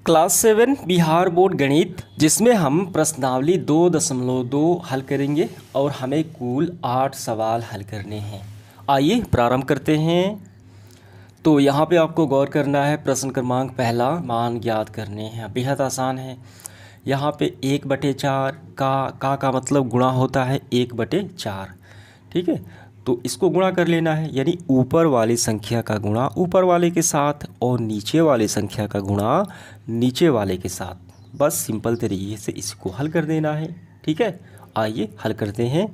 Class 7 Bihar board गणित, जिसमें हम प्रश्नावली 2.2 हल करेंगे और हमें कुल 8 सवाल हल करने हैं। आइए प्रारंभ करते हैं। तो यहाँ पे आपको गौर करना है। प्रश्न क्रमांक पहला, मान ज्ञात करने हैं। बेहद आसान है। यहाँ पे 1/4 का मतलब गुणा होता है 1/4। ठीक है, तो इसको गुणा कर लेना है, यानी ऊपर वाली संख्या का गुणा ऊपर वाले के साथ और नीचे वाली संख्या का गुणा नीचे वाले के साथ। बस सिंपल तरीके से इसको हल कर देना है। ठीक है, आइए हल करते हैं।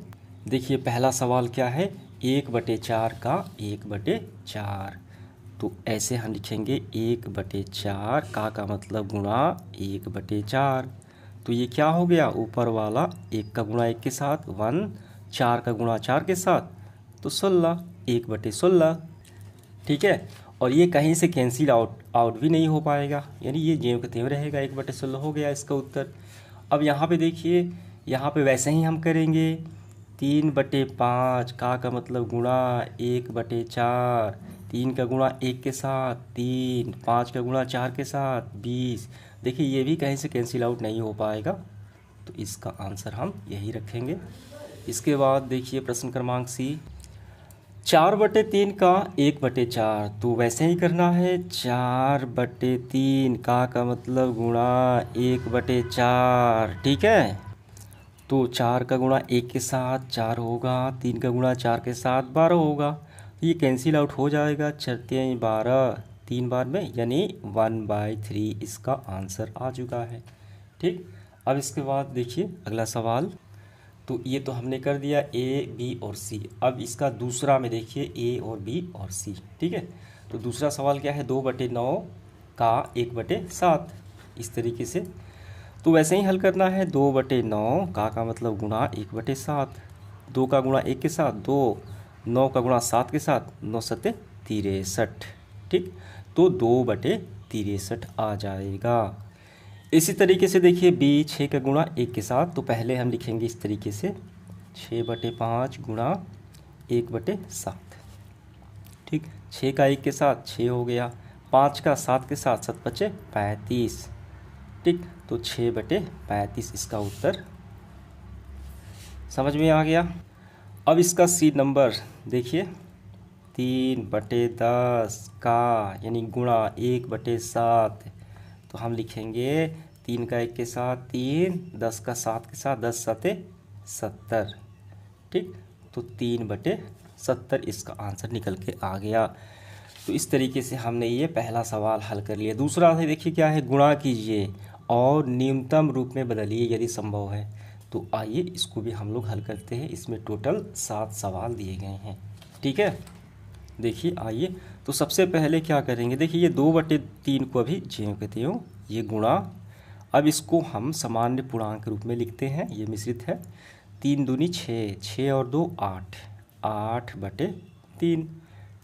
देखिए पहला सवाल क्या है, 1/4 का 1/4। तो ऐसे हम लिखेंगे 1/4 का मतलब गुणा 1/4। तो ये क्या हो गया, ऊपर वाला 1 का गुणा 1 के साथ 1, 4 का गुणा 4 के साथ तो 16, 1/16। ठीक है, और ये कहीं से कैंसिल आउट भी नहीं हो पाएगा, यानी ये ज्यों का त्यों रहेगा। 1/16 हो गया इसका उत्तर। अब यहाँ पे देखिए, यहाँ पे वैसे ही हम करेंगे। 3/5 का मतलब गुणा 1/4। 3 का गुणा 1 के साथ 3, 5 का गुणा 4 के साथ 20। देखिए ये भी कहीं से कैंसिल आउट नहीं हो पाएगा, तो इसका आंसर हम यही रखेंगे। इसके बाद देखिए प्रश्न क्रमांक सी, 4/3 का 1/4। तो वैसे ही करना है। 4/3 का मतलब गुणा 1/4। ठीक है, तो 4 का गुणा 1 के साथ 4 होगा, 3 का गुणा 4 के साथ 12 होगा। ये कैंसिल आउट हो जाएगा, 4 12 3 बार में, यानी 1/3 इसका आंसर आ चुका है। ठीक, अब इसके बाद देखिए अगला सवाल। तो ये तो हमने कर दिया ए, बी और सी। अब इसका दूसरा में देखिए ए और बी और सी। ठीक है, तो दूसरा सवाल क्या है, 2/9 का 1/7। इस तरीके से तो वैसे ही हल करना है। 2/9 का मतलब गुणा 1/7। 2 का गुणा 1 के साथ 2, 9 का गुणा 7 के साथ 9 7 63। ठीक, तो 2/63 आ जाएगा। इसी तरीके से देखिए बी, 6 का गुणा 1 के साथ। तो पहले हम लिखेंगे इस तरीके से, 6/5 गुणा 1/7। ठीक, 6 का 1 के साथ 6 हो गया, 5 का 7 के साथ 7 5 35। ठीक, तो 6/35 इसका उत्तर समझ में आ गया। अब इसका सी नंबर देखिए, 3/10 का यानी गुणा 1/7। तो हम लिखेंगे 3 का 1 के साथ 3, 10 का 7 के साथ 10 7 70। ठीक, तो 3/70 इसका आंसर निकल के आ गया। तो इस तरीके से हमने ये पहला सवाल हल कर लिया। दूसरा है देखिए क्या है, गुणा कीजिए और न्यूनतम रूप में बदलिए यदि संभव है। तो आइए इसको भी हम लोग हल करते हैं। इसमें टोटल 7 सवाल दिए गए हैं। ठीक है, देखिए आइए। तो सबसे पहले क्या करेंगे, देखिए ये 2/3 को अभी ज्यों के त्यों ये गुणा। अब इसको हम सामान्य पूर्णांक के रूप में लिखते हैं, ये मिश्रित है। 3 दूनी 6, 6 और 2 8, 8/3।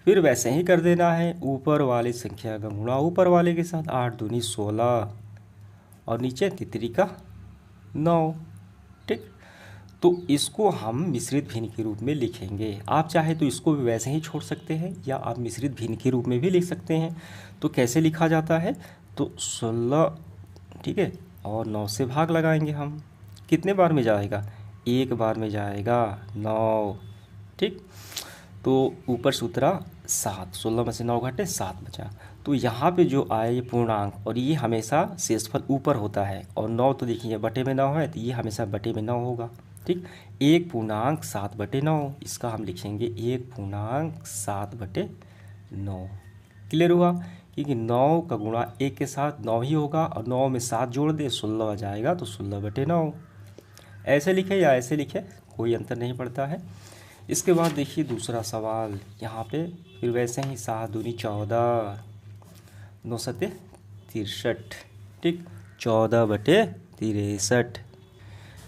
फिर वैसे ही कर देना है, ऊपर वाली संख्या का गुणा ऊपर वाले के साथ। 8 दूनी 16 और नीचे तितरी का 9। ठीक, तो इसको हम मिश्रित भिन्न के रूप में लिखेंगे। आप चाहे तो इसको भी वैसे ही छोड़ सकते हैं, या आप मिश्रित भिन्न के रूप में भी लिख सकते हैं। तो कैसे लिखा जाता है, तो 16, ठीक है, और 9 से भाग लगाएंगे हम। कितने बार में जाएगा, एक बार में जाएगा 9। ठीक, तो ऊपर सूत्रा 7, 16 में से 9 घटे 7 बचा। तो यहाँ पे जो आए ये पूर्णांक, और ये हमेशा शेषफल ऊपर होता है, और 9 तो देखिए बटे में 9 है, तो ये हमेशा बटे में 9 होगा। ठीक, 1/7/9 इसका हम लिखेंगे 1/7/9। क्लियर हुआ, क्योंकि 9 का गुणा 1 के साथ 9 ही होगा, और 9 में 7 जोड़ दे 16 आ जाएगा, तो 16/9। ऐसे लिखे या ऐसे लिखे कोई अंतर नहीं पड़ता है। इसके बाद देखिए दूसरा सवाल यहाँ पे, फिर वैसे ही 7 दूनी 14, 9 7 63। ठीक, 14/63।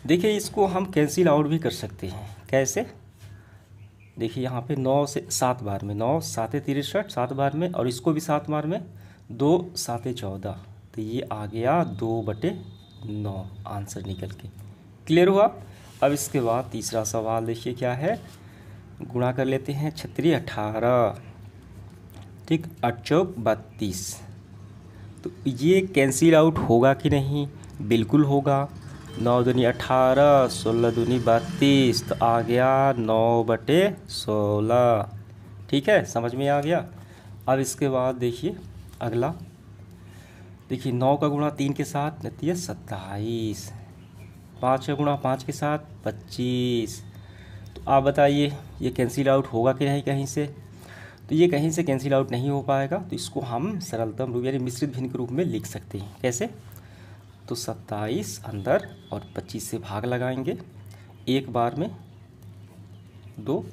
देखिए इसको हम कैंसिल आउट भी कर सकते हैं। कैसे, देखिए यहाँ पे 9 से 7 बार में, 9 7 63 7 बार में, और इसको भी 7 बार में, 2 7 14। तो ये आ गया 2/9 आंसर निकल के। क्लियर हुआ। अब इसके बाद तीसरा सवाल देखिए क्या है, गुणा कर लेते हैं। 36 18। ठीक, 8 चौक 32। तो ये कैंसिल आउट होगा कि नहीं? बिल्कुल होगा। 9 दूनी 18, 16 दूनी 32, तो आ गया 9/16। ठीक है, समझ में आ गया। अब इसके बाद देखिए अगला, देखिए 9 का गुणा 3 के साथ रहती है 27, 5 का गुणा 5 के साथ 25। तो आप बताइए ये कैंसिल आउट होगा कि नहीं कहीं से? तो ये कहीं से कैंसिल आउट नहीं हो पाएगा। तो इसको हम सरलतम रूप यानी मिश्रित भिन्न के रूप में लिख सकते हैं। कैसे? तो 27 अंदर और 25 से भाग लगाएंगे एक बार में 2।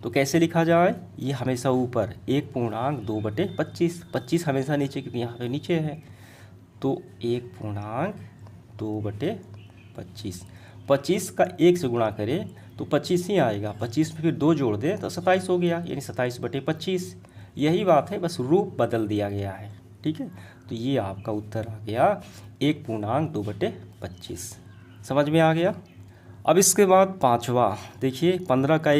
तो कैसे लिखा जाए? ये हमेशा ऊपर 1.2/25, 25 हमेशा नीचे क्योंकि यहाँ पे नीचे है। तो 1.2/25, 25 का 1 से गुणा करें तो 25 ही आएगा। 25 में फिर 2 जोड़ दें तो 27 हो गया, यानी 27/25। यही बात है, बस रूप बदल दिया गया है। ठीक है, तो ये आपका उत्तर आ गया 1.2/25। समझ में आ गया। अब इसके बाद पांचवा देखिए, 15 का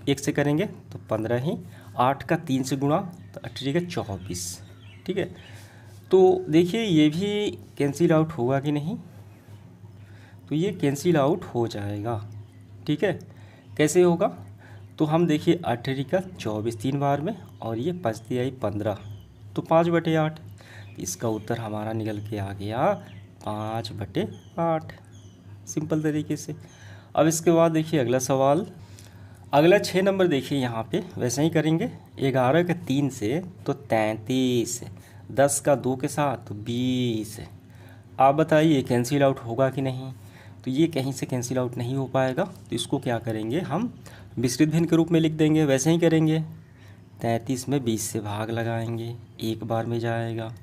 1 से करेंगे तो 15 ही, 8 का 3 से गुणा तो 8 24। ठीक है, तो देखिए ये भी कैंसिल आउट होगा कि नहीं? तो ये कैंसिल आउट हो जाएगा। ठीक है, कैसे होगा? तो हम देखिए 8 का 24 3 बार में, और ये 5 आई 15, तो 5/8। इसका उत्तर हमारा निकल के आ गया 5/8, सिंपल तरीके से। अब इसके बाद देखिए अगला सवाल, अगला 6 नंबर देखिए यहाँ पे वैसे ही करेंगे। 11 का 3 से तो 33, 10 का 2 के साथ तो 20। आप बताइए कैंसिल आउट होगा कि नहीं? तो ये कहीं से कैंसिल आउट नहीं हो पाएगा। तो इसको क्या करेंगे, हम मिश्रित भिन्न के रूप में लिख देंगे। वैसे ही करेंगे, 33 में 20 से भाग लगाएंगे, एक बार में जाएगा।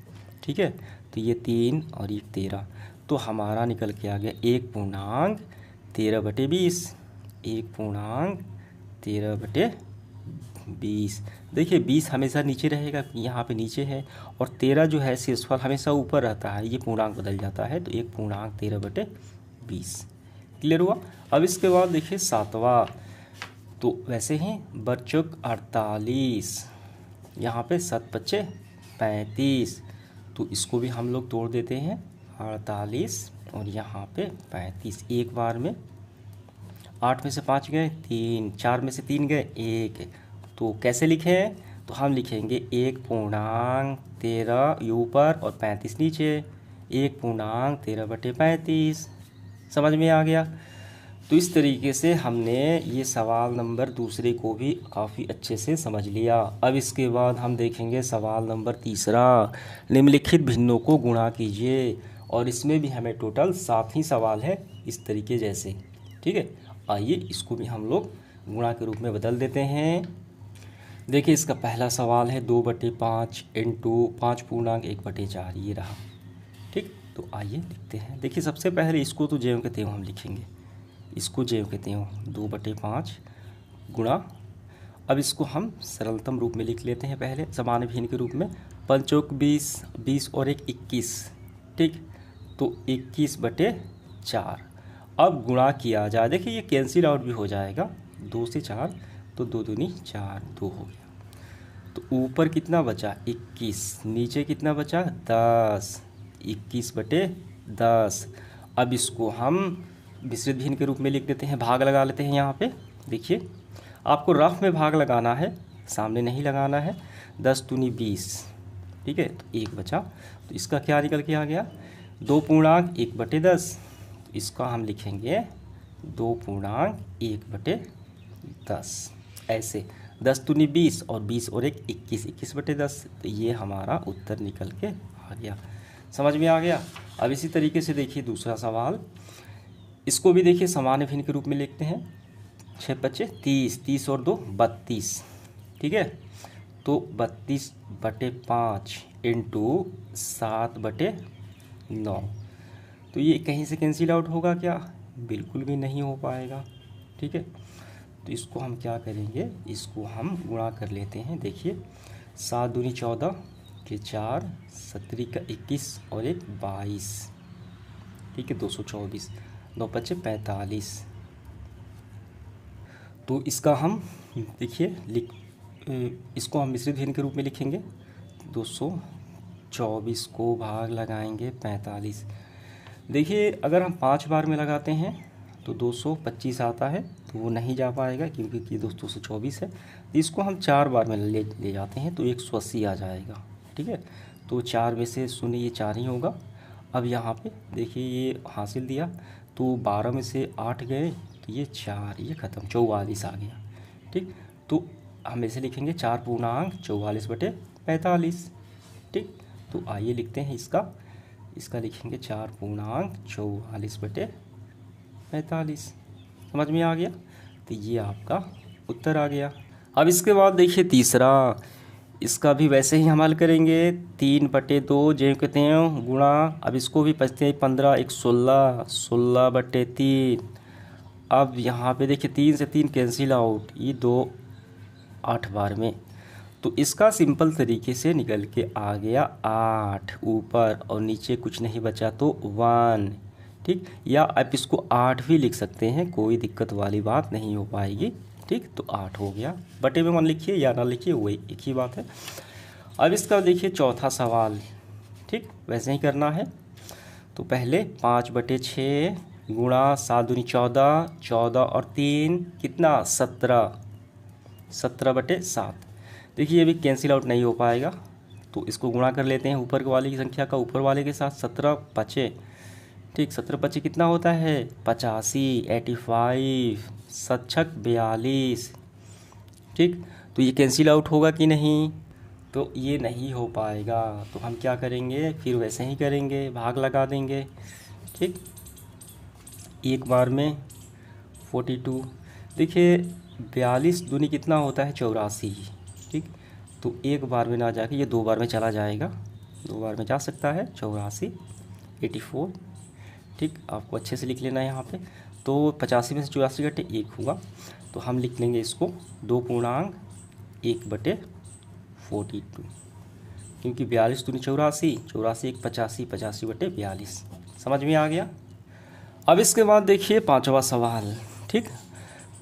ठीक है, तो ये 3 और ये 13, तो हमारा निकल के आ गया 1.13/20, 1.13/20। देखिए 20 हमेशा नीचे रहेगा, यहाँ पे नीचे है, और 13 जो है शेषफल हमेशा ऊपर रहता है, ये पूर्णांक बदल जाता है, तो 1.13/20। क्लियर हुआ। अब इसके बाद देखिए सातवां, तो वैसे ही बरचुक 48, यहाँ पे 7×5 = 35, तो इसको भी हम लोग तोड़ देते हैं। 48 और यहाँ पे 35, एक बार में 8 में से 5 गए 3, 4 में से 3 गए 1, तो कैसे लिखें? तो हम लिखेंगे 1.13 ऊपर और 35 नीचे, 1.13/35। समझ में आ गया। तो इस तरीके से हमने ये सवाल नंबर दूसरे को भी काफ़ी अच्छे से समझ लिया। अब इसके बाद हम देखेंगे सवाल नंबर तीसरा, निम्नलिखित भिन्नों को गुणा कीजिए। और इसमें भी हमें टोटल 7 ही सवाल है इस तरीके जैसे। ठीक है, आइए इसको भी हम लोग गुणा के रूप में बदल देते हैं। देखिए इसका पहला सवाल है 2/5 इंटू 5.1/4, ये रहा। ठीक, तो आइए लिखते हैं। देखिए सबसे पहले इसको तो ज्यों के त्यों हम लिखेंगे, इसको ज्यों के त्यों 2/5 गुणा। अब इसको हम सरलतम रूप में लिख लेते हैं पहले, सामान्य भिन्न के रूप में। 5 20, 20 और 1 21। ठीक, तो 21/4। अब गुणा किया जाए, देखिए ये कैंसिल आउट भी हो जाएगा, 2 से 4 तो 2 दूनी 4, 2 हो गया। तो ऊपर कितना बचा 21, नीचे कितना बचा 10, 21/10। अब इसको हम मिश्रित भिन्न के रूप में लिख देते हैं, भाग लगा लेते हैं। यहाँ पे देखिए आपको रफ में भाग लगाना है, सामने नहीं लगाना है। 10 दूनी 20, ठीक है, तो 1 बचा। तो इसका क्या निकल के आ गया 2.1/10। तो इसका हम लिखेंगे 2.1/10। ऐसे 10 दूनी 20 और 20 और 1 21, 21/10। तो ये हमारा उत्तर निकल के आ गया। समझ में आ गया। अब इसी तरीके से देखिए दूसरा सवाल, इसको भी देखिए सामान्य भिन्न के रूप में लिखते हैं। 6×5 = 30, 30 और 2 32। ठीक है, तो 32/5 इंटू 7/9। तो ये कहीं से कैंसिल आउट होगा क्या? बिल्कुल भी नहीं हो पाएगा। ठीक है, तो इसको हम क्या करेंगे, इसको हम गुणा कर लेते हैं। देखिए 7 दूनी 14 के 4, 17 का 21 और 1 22। ठीक है, 224, 9×5 = 45। तो इसका हम देखिए इसको हम मिश्रित भिन्न के रूप में लिखेंगे। 24 को भाग लगाएंगे 45। देखिए अगर हम 5 बार में लगाते हैं तो 225 आता है, तो वो नहीं जा पाएगा क्योंकि ये 224 है। इसको हम 4 बार में ले जाते हैं तो 180 आ जाएगा। ठीक है, तो 4 में से शून्य ये 4 ही होगा। अब यहाँ पे देखिए ये हासिल दिया, तो 12 में से 8 गए तो ये 4, ये ख़त्म, 44 आ गया। ठीक, तो हम ऐसे लिखेंगे 4 पूर्णांक 44/45। ठीक, तो आइए लिखते हैं इसका लिखेंगे 4 पूर्णांक 44/45। समझ में आ गया, तो ये आपका उत्तर आ गया। अब इसके बाद देखिए तीसरा, इसका भी वैसे ही हम हल करेंगे 3/2 जो कहते हैं गुणा। अब इसको भी बचते हैं 15, 1 16, 16/3। अब यहाँ पे देखिए 3 से 3 कैंसिल आउट, ये 2 8 बार में, तो इसका सिंपल तरीके से निकल के आ गया 8 ऊपर और नीचे कुछ नहीं बचा तो 1। ठीक, या आप इसको 8 भी लिख सकते हैं, कोई दिक्कत वाली बात नहीं हो पाएगी। ठीक, तो 8 हो गया। बटे में 1 लिखिए या ना लिखिए वही एक ही बात है। अब इसका देखिए चौथा सवाल, ठीक वैसे ही करना है। तो पहले 5/6 गुणा 7 दूनी 14, 14 और 3 कितना 17, 17/7। देखिए ये भी कैंसिल आउट नहीं हो पाएगा, तो इसको गुणा कर लेते हैं ऊपर वाले की संख्या का ऊपर वाले के साथ। 17×5, ठीक 17×5 कितना होता है 85, 85, 7×6 = 42। ठीक, तो ये कैंसिल आउट होगा कि नहीं, तो ये नहीं हो पाएगा। तो हम क्या करेंगे, फिर वैसे ही करेंगे, भाग लगा देंगे। ठीक, एक बार में 42। देखिए 42 दूनी कितना होता है 84। ठीक, तो एक बार में ना जाके ये 2 बार में चला जाएगा, 2 बार में जा सकता है 84, 84। ठीक, आपको अच्छे से लिख लेना है यहाँ पे। तो 85 में से 84 घटे 1 हुआ, तो हम लिख लेंगे इसको 2 पूर्णांक 1/42, क्योंकि 42 दूनी 84, 84 1 85, 85/42। समझ में आ गया। अब इसके बाद देखिए पांचवा सवाल। ठीक,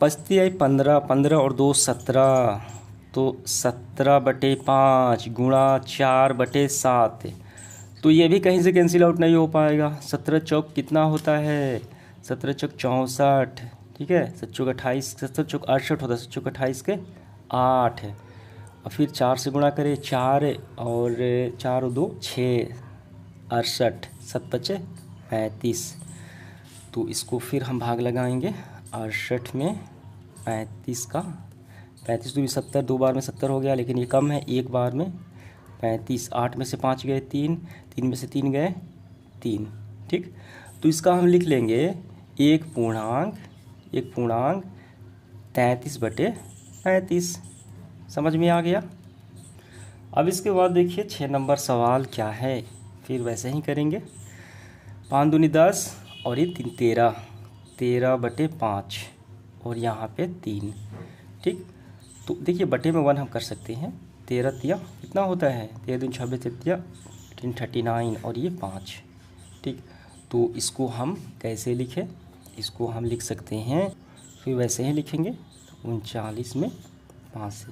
बचती है 15, 15 और 2 17, तो 17/5 गुणा 4/7। तो ये भी कहीं से कैंसिल आउट नहीं हो पाएगा। 17×4 कितना होता है 17×4 64। ठीक है, 7×4 28, 7×4 68 होता है, 7×4 28 के 8 है। और फिर 4 से गुणा करें 4 और 4 और 2 6, 68, 7×5 35। तो इसको फिर हम भाग लगाएंगे 68 में 35 का, 35 तो भी 70, 2 बार में 70 हो गया, लेकिन ये कम है, एक बार में 35। 8 में से 5 गए 3, 3 में से 3 गए 3। ठीक, तो इसका हम लिख लेंगे 1 पूर्णांक 33/35। समझ में आ गया। अब इसके बाद देखिए 6 नंबर सवाल क्या है, फिर वैसे ही करेंगे। 5 दूनी 10 और ये 3 13, 13/5 और यहाँ पे 3। ठीक, तो देखिए बटे में 1 हम कर सकते हैं। 13 तिया कितना होता है 13 दूनी 26, 39 और ये 5। ठीक, तो इसको हम कैसे लिखें, इसको हम लिख सकते हैं, फिर वैसे ही लिखेंगे 39 में 5 से।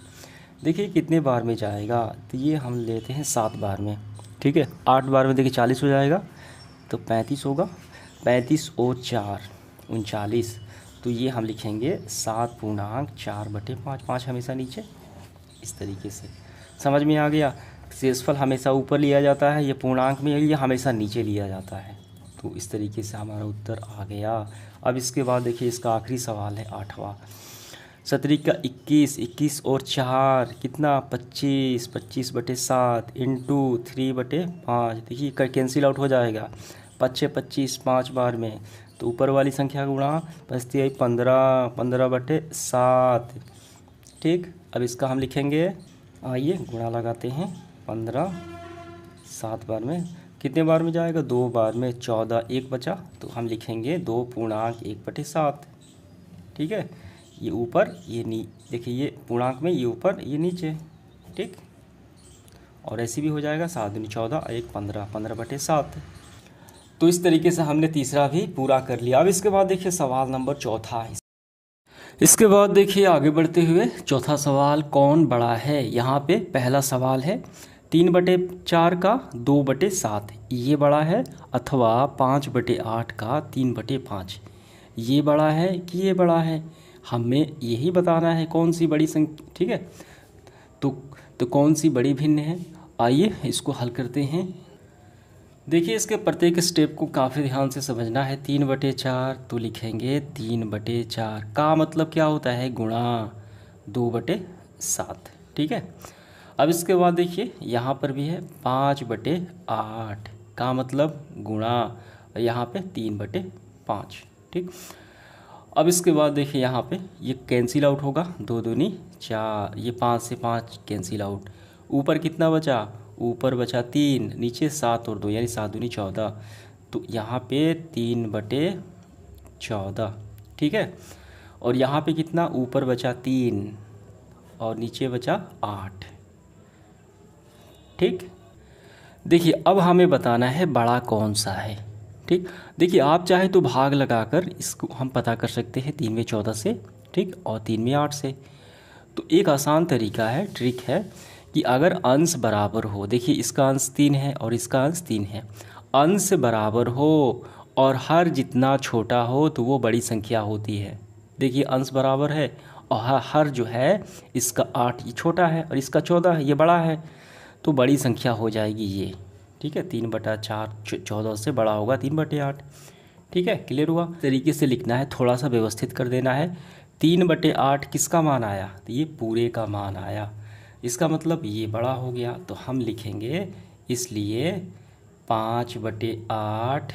देखिए कितने बार में जाएगा, तो ये हम लेते हैं 7 बार में। ठीक है, 8 बार में देखिए 40 हो जाएगा, तो 35 होगा। 35 और 4 39, तो ये हम लिखेंगे 7 पूर्णांक 4/5। 5 हमेशा नीचे, इस तरीके से। समझ में आ गया। शेषफल हमेशा ऊपर लिया जाता है, ये पूर्णांक में ये हमेशा नीचे लिया जाता है। तो इस तरीके से हमारा उत्तर आ गया। अब इसके बाद देखिए इसका आखिरी सवाल है 8वां। 17×21, 21 और 4 कितना 25, 25/7 इंटू 3/5। देखिए कैंसिल आउट हो जाएगा, 5 25 5 बार में, तो ऊपर वाली संख्या गुणा बचती है 15, 15/7। ठीक, अब इसका हम लिखेंगे, आइए गुणा लगाते हैं। 15 7 बार में कितने बार में जाएगा 2 बार में, 14 1 बचा, तो हम लिखेंगे 2 पूर्णांक 1/7। ठीक है, ये ऊपर ये देखिए ये पूर्णांक में ये ऊपर ये नीचे। ठीक, और ऐसे भी हो जाएगा 7 दूनी 14 और 1 15, 15/7। तो इस तरीके से हमने तीसरा भी पूरा कर लिया। अब इसके बाद देखिए सवाल नंबर चौथा है। इसके बाद देखिए आगे बढ़ते हुए चौथा सवाल, कौन बड़ा है। यहाँ पे पहला सवाल है 3/4 का 2/7 ये बड़ा है, अथवा 5/8 का 3/5 ये बड़ा है कि ये बड़ा है। हमें यही बताना है कौन सी बड़ी संख्या, ठीक है। तो कौन सी बड़ी भिन्न है। आइए इसको हल करते हैं। देखिए इसके प्रत्येक स्टेप को काफ़ी ध्यान से समझना है। 3/4 तो लिखेंगे 3/4 का मतलब क्या होता है, गुणा 2/7, ठीक है। अब इसके बाद देखिए यहाँ पर भी है 5/8 का मतलब गुणा, यहाँ पे 3/5, ठीक। अब इसके बाद देखिए यहाँ पे ये कैंसिल आउट होगा, 2 दूनी 4, ये 5 से 5 कैंसिल आउट। ऊपर कितना बचा, ऊपर बचा 3, नीचे 7 और 2 यानी 7 दूनी 14, तो यहाँ पे 3/14, ठीक है। और यहाँ पे कितना, ऊपर बचा 3 और नीचे बचा 8, ठीक। देखिए अब हमें बताना है बड़ा कौन सा है, ठीक। देखिए आप चाहे तो भाग लगाकर इसको हम पता कर सकते हैं 3/14 से, ठीक, और 3/8 से। तो एक आसान तरीका है, ट्रिक है कि अगर अंश बराबर हो, देखिए इसका अंश 3 है और इसका अंश 3 है, अंश बराबर हो और हर जितना छोटा हो तो वो बड़ी संख्या होती है। देखिए अंश बराबर है और हर जो है इसका 8 ये छोटा है और इसका 14 है ये बड़ा है, तो बड़ी संख्या हो जाएगी ये, ठीक है। 3/4 14 से बड़ा होगा 3/8, ठीक है। क्लियर हुआ। तरीके से लिखना है, थोड़ा सा व्यवस्थित कर देना है। 3/8 किसका मान आया, तो ये पूरे का मान आया, इसका मतलब ये बड़ा हो गया। तो हम लिखेंगे इसलिए 5/8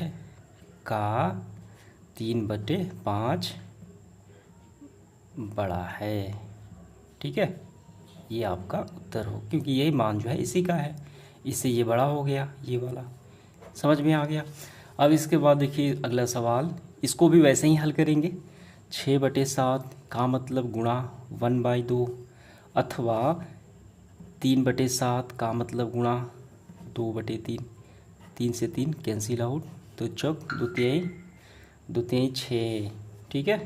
का 3/5 बड़ा है, ठीक है। ये आपका उत्तर हो, क्योंकि यही मान जो है इसी का है, इससे ये बड़ा हो गया, ये वाला समझ में आ गया। अब इसके बाद देखिए अगला सवाल, इसको भी वैसे ही हल करेंगे। 6/7 का मतलब गुणा 1/2, अथवा 3/7 का मतलब गुणा 2/3, 3 से 3 कैंसिल आउट, तो चौक 2 6, ठीक है।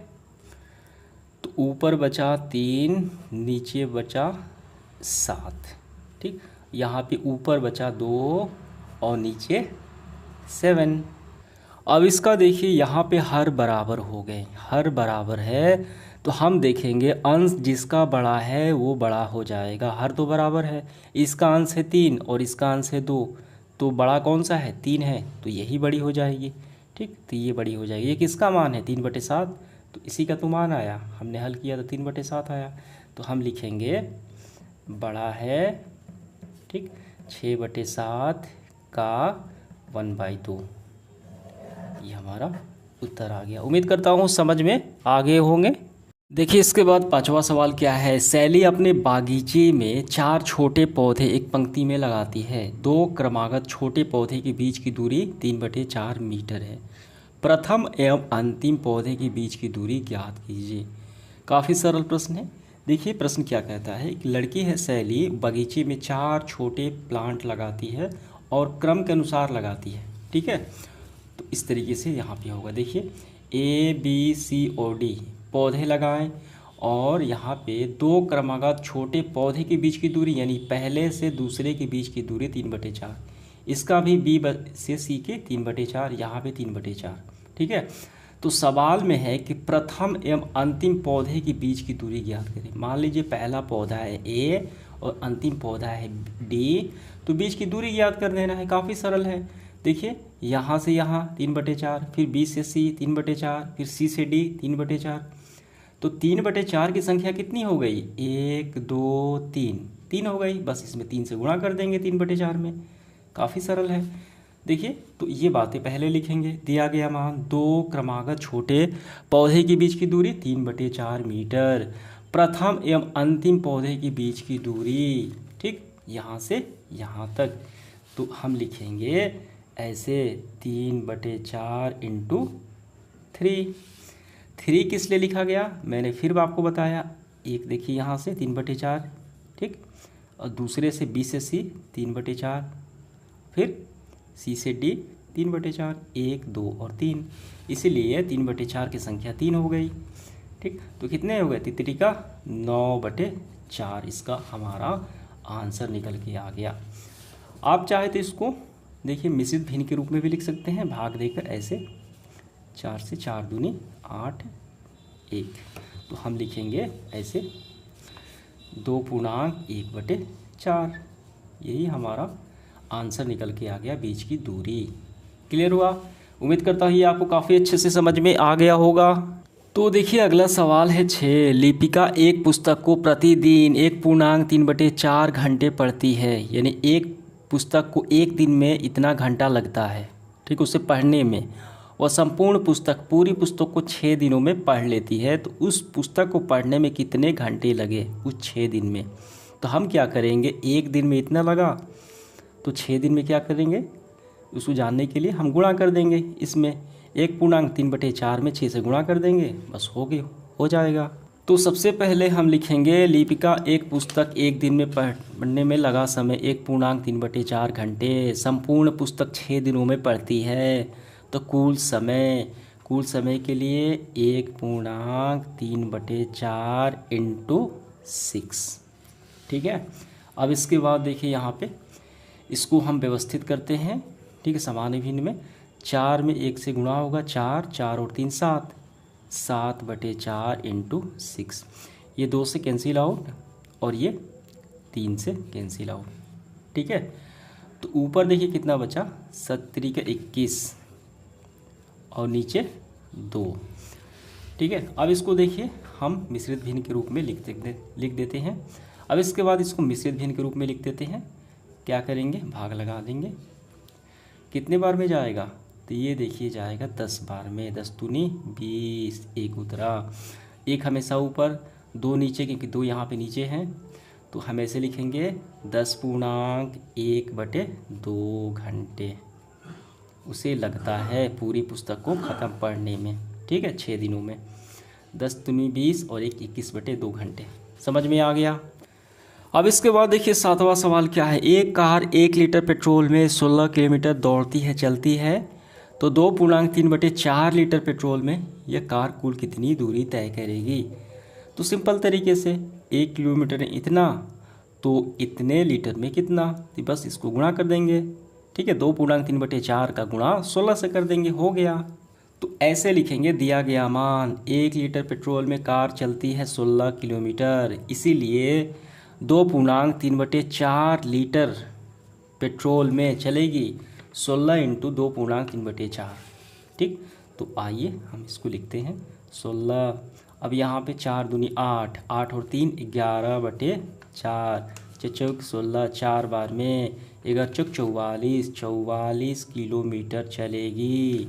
तो ऊपर बचा 3, नीचे बचा 7, ठीक। यहाँ पे ऊपर बचा 2 और नीचे 7। अब इसका देखिए यहाँ पे हर बराबर हो गए, हर बराबर है तो हम देखेंगे अंश जिसका बड़ा है वो बड़ा हो जाएगा। हर तो बराबर है, इसका अंश है 3 और इसका अंश है 2, तो बड़ा कौन सा है, 3 है, तो यही बड़ी हो जाएगी, ठीक। तो ये बड़ी हो जाएगी। ये किसका मान है, 3/7, तो इसी का तो मान आया, हमने हल किया तो 3/7 आया। तो हम लिखेंगे बड़ा है, ठीक, 6/7 का 1/2, ये हमारा उत्तर आ गया। उम्मीद करता हूँ समझ में आ गए होंगे। देखिए इसके बाद 5वां सवाल क्या है। सैली अपने बागीचे में 4 छोटे पौधे एक पंक्ति में लगाती है। 2 क्रमागत छोटे पौधे के बीच की दूरी 3/4 मीटर है। प्रथम एवं अंतिम पौधे के बीच की दूरी ज्ञात कीजिए। काफ़ी सरल प्रश्न है। देखिए प्रश्न क्या कहता है, एक लड़की है सैली, बगीचे में 4 छोटे प्लांट लगाती है और क्रम के अनुसार लगाती है, ठीक है। तो इस तरीके से यहाँ पे होगा, देखिए ABCOD पौधे लगाएं और यहाँ पे 2 क्रमागत छोटे पौधे के बीच की दूरी यानी पहले से दूसरे के बीच की दूरी 3/4, इसका भी B से C के 3/4, यहाँ पे 3/4, ठीक है। तो सवाल में है कि प्रथम एवं अंतिम पौधे के बीच की दूरी ज्ञात करें। मान लीजिए पहला पौधा है A और अंतिम पौधा है D, तो बीच की दूरी ज्ञात कर देना है। काफ़ी सरल है। देखिए यहाँ से यहाँ 3/4, फिर B से C 3/4, फिर C से D 3/4, तो 3/4 की संख्या कितनी हो गई, 1 2 3 हो गई। बस इसमें 3 से गुणा कर देंगे 3/4 में, काफ़ी सरल है। देखिए तो ये बातें पहले लिखेंगे। दिया गया मान 2 क्रमागत छोटे पौधे के बीच की दूरी 3/4 मीटर, प्रथम एवं अंतिम पौधे के बीच की दूरी, ठीक, यहाँ से यहाँ तक, तो हम लिखेंगे ऐसे 3/4 × 3। 3 किस लिए लिखा गया मैंने फिर आपको बताया। एक देखिए यहाँ से 3/4, ठीक, और दूसरे से B से C 3/4, फिर C से D 3/4, 1 2 और 3, इसीलिए 3/4 की संख्या 3 हो गई, ठीक। तो कितने हो गए, तितरी का 9/4, इसका हमारा आंसर निकल के आ गया। आप चाहे तो इसको देखिए मिश्रित भिन्न के रूप में भी लिख सकते हैं, भाग देकर ऐसे 4 से 4 दूनी 8 1। तो हम लिखेंगे ऐसे 2.1/4। यही हमारा आंसर निकल के आ गया, बीच की दूरी। क्लियर हुआ? उम्मीद करता हूँ ये आपको काफ़ी अच्छे से समझ में आ गया होगा। तो देखिए अगला सवाल है 6। लिपिका एक पुस्तक को प्रतिदिन 1.3/4 घंटे पढ़ती है, यानी एक पुस्तक को एक दिन में इतना घंटा लगता है, ठीक, उसे पढ़ने में। वह संपूर्ण पुस्तक, पूरी पुस्तक को 6 दिनों में पढ़ लेती है, तो उस पुस्तक को पढ़ने में कितने घंटे लगे उस 6 दिन में? तो हम क्या करेंगे, एक दिन में इतना लगा तो 6 दिन में क्या करेंगे, उसको जानने के लिए हम गुणा कर देंगे। इसमें 1.3/4 में 6 से गुणा कर देंगे, बस हो जाएगा। तो सबसे पहले हम लिखेंगे लिपिका एक पुस्तक एक दिन में पढ़ने में लगा समय 1.3/4 घंटे, संपूर्ण पुस्तक 6 दिनों में पढ़ती है, तो कुल समय के लिए 1.3/4 × 6। ठीक है। अब इसके बाद देखिए यहाँ पे इसको हम व्यवस्थित करते हैं, ठीक है, समान भिन्न में। 4 में 1 से गुणा होगा, 4 4 और 3 7, 7/4 × 6। ये 2 से कैंसिल आउट और ये 3 से कैंसिल आउट, ठीक है। तो ऊपर देखिए कितना बचा, 7 का 21 और नीचे 2, ठीक है। अब इसको देखिए हम मिश्रित भिन्न के रूप में लिख देते हैं। अब इसके बाद इसको मिश्रित भिन्न के रूप में लिख देते हैं। क्या करेंगे, भाग लगा देंगे। कितने बार में जाएगा, तो ये देखिए जाएगा 10 बार में। 10 दूनी 20, 1 उतरा, 1 हमेशा ऊपर, 2 नीचे, क्योंकि 2 यहाँ पे नीचे हैं, तो हम ऐसे लिखेंगे 10.1/2 घंटे उसे लगता है पूरी पुस्तक को ख़त्म पढ़ने में, ठीक है, 6 दिनों में। 10 दूनी 20 और 1 21/2 घंटे। समझ में आ गया? अब इसके बाद देखिए 7वां सवाल क्या है। एक कार 1 लीटर पेट्रोल में 16 किलोमीटर दौड़ती है, चलती है, तो 2.3/4 लीटर पेट्रोल में यह कार कुल कितनी दूरी तय करेगी? तो सिंपल तरीके से 1 किलोमीटर में इतना, तो इतने लीटर में कितना, तो बस इसको गुणा कर देंगे, ठीक है। 2.3/4 का गुणा 16 से कर देंगे, हो गया। तो ऐसे लिखेंगे, दिया गया मान 1 लीटर पेट्रोल में कार चलती है 16 किलोमीटर, इसीलिए 2.3/4 लीटर पेट्रोल में चलेगी 16 × 2.3/4, ठीक। तो आइए हम इसको लिखते हैं 16। अब यहाँ पे 4 दूनी 8, 8 और 3 11/4, 4 16, 4 बार में 11 चौक 44, 44 किलोमीटर चलेगी,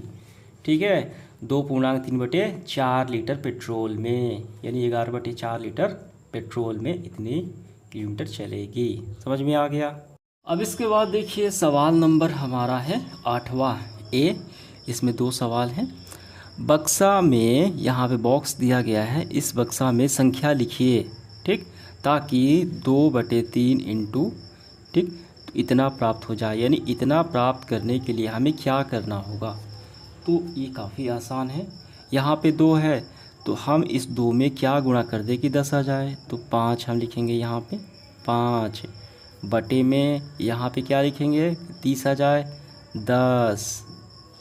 ठीक है, 2.3/4 लीटर पेट्रोल में, यानी 11/4 लीटर पेट्रोल में इतनी किलोमीटर चलेगी। समझ में आ गया? अब इसके बाद देखिए सवाल नंबर हमारा है 8वां ए। इसमें 2 सवाल हैं। बक्सा में यहाँ पे बॉक्स दिया गया है, इस बक्सा में संख्या लिखिए, ठीक, ताकि 2/3 × ठीक, तो इतना प्राप्त हो जाए। यानी इतना प्राप्त करने के लिए हमें क्या करना होगा? तो ये काफ़ी आसान है। यहाँ पे 2 है, तो हम इस 2 में क्या गुणा कर दे कि 10 आ जाए, तो 5 हम लिखेंगे यहाँ पे, 5 बटे में यहाँ पे क्या लिखेंगे, 30 आ जाए, 10,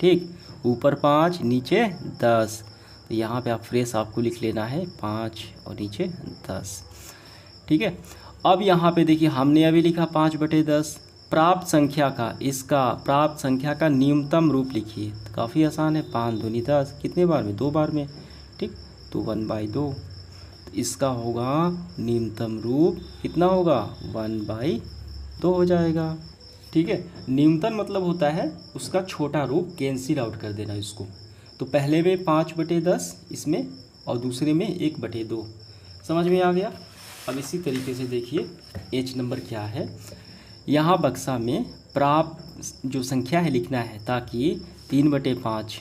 ठीक, ऊपर 5 नीचे 10, तो यहाँ पे आप फ्रेश आपको लिख लेना है 5 और नीचे 10, ठीक है। अब यहाँ पे देखिए हमने अभी लिखा 5/10। प्राप्त संख्या का, इसका प्राप्त संख्या का न्यूनतम रूप लिखिए, तो काफ़ी आसान है। 5 दूनी 10, कितने बार में, 2 बार में, ठीक, तो 1/2। तो इसका होगा न्यूनतम रूप, कितना होगा, 1/2 हो जाएगा, ठीक है। न्यूनतम मतलब होता है उसका छोटा रूप, कैंसिल आउट कर देना इसको। तो पहले में 5/10 इसमें और दूसरे में 1/2। समझ में आ गया? अब इसी तरीके से देखिए एच नंबर क्या है। यहाँ बक्सा में प्राप्त जो संख्या है लिखना है, ताकि 3/5,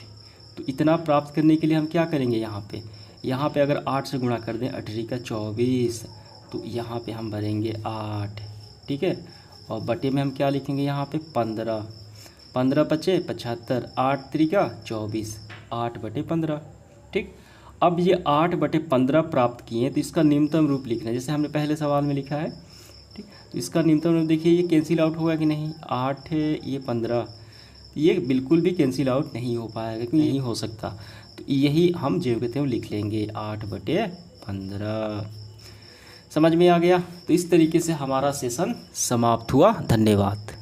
तो इतना प्राप्त करने के लिए हम क्या करेंगे, यहाँ पे अगर 8 से गुणा कर दें, 8 का 24, तो यहाँ पे हम भरेंगे 8, ठीक है। और बटे में हम क्या लिखेंगे, यहाँ पे 15, 15 बचे 75, 8 3 24, 8/15, ठीक। अब ये 8/15 प्राप्त किए, तो इसका न्यूनतम रूप लिखना है, जैसे हमने पहले सवाल में लिखा है, ठीक, तो इसका न्यूनतम देखिए ये कैंसिल आउट होगा कि नहीं, 8 ये 15, ये बिल्कुल भी कैंसिल आउट नहीं हो पाएगा क्योंकि नहीं हो सकता। तो यही हम जो कहते हैं वो लिख लेंगे 8/15। समझ में आ गया। तो इस तरीके से हमारा सेशन समाप्त हुआ। धन्यवाद।